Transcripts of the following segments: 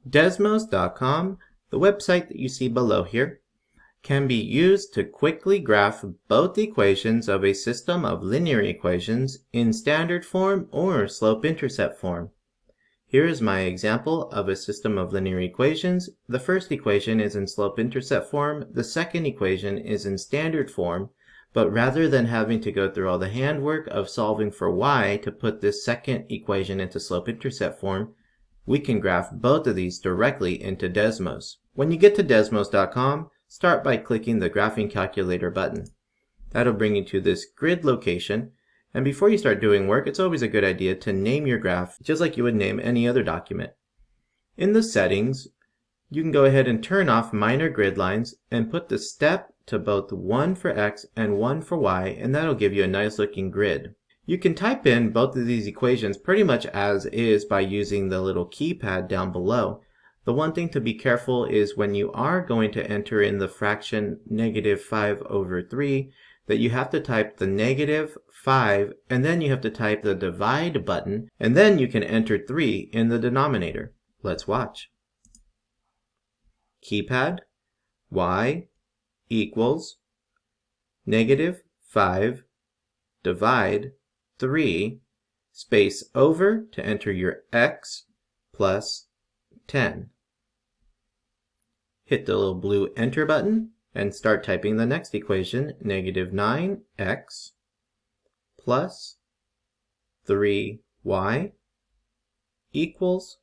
Desmos.com, the website that you see below here, can be used to quickly graph both equations of a system of linear equations in standard form or slope-intercept form. Here is my example of a system of linear equations. The first equation is in slope-intercept form, the second equation is in standard form, but rather than having to go through all the handwork of solving for y to put this second equation into slope-intercept form, we can graph both of these directly into Desmos. When you get to Desmos.com, start by clicking the Graphing Calculator button. That'll bring you to this grid location, and before you start doing work, it's always a good idea to name your graph just like you would name any other document. In the settings, you can go ahead and turn off minor grid lines and put the step to both 1 for x and 1 for y, and that'll give you a nice looking grid. You can type in both of these equations pretty much as is by using the little keypad down below. The one thing to be careful is when you are going to enter in the fraction -5/3, that you have to type the -5 and then you have to type the divide button, and then you can enter 3 in the denominator. Let's watch. Keypad, y equals -5 divide 3, space over to enter your x plus 10. Hit the little blue enter button and start typing the next equation, -9x plus 3y equals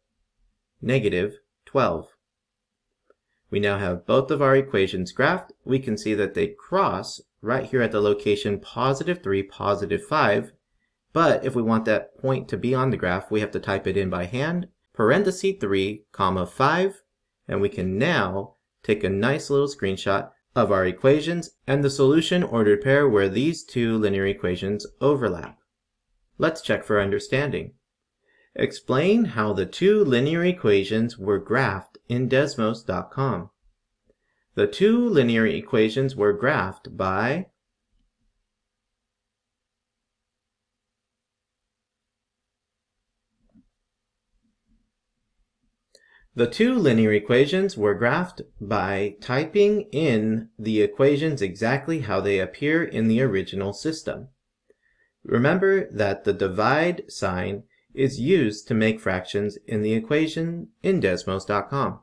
-12. We now have both of our equations graphed. We can see that they cross right here at the location +3, +5. But if we want that point to be on the graph, we have to type it in by hand, parenthesis 3, comma 5, and we can now take a nice little screenshot of our equations and the solution ordered pair where these two linear equations overlap. Let's check for understanding. Explain how the two linear equations were graphed in Desmos.com. The two linear equations were graphed by typing in the equations exactly how they appear in the original system. Remember that the divide sign is used to make fractions in the equation in Desmos.com.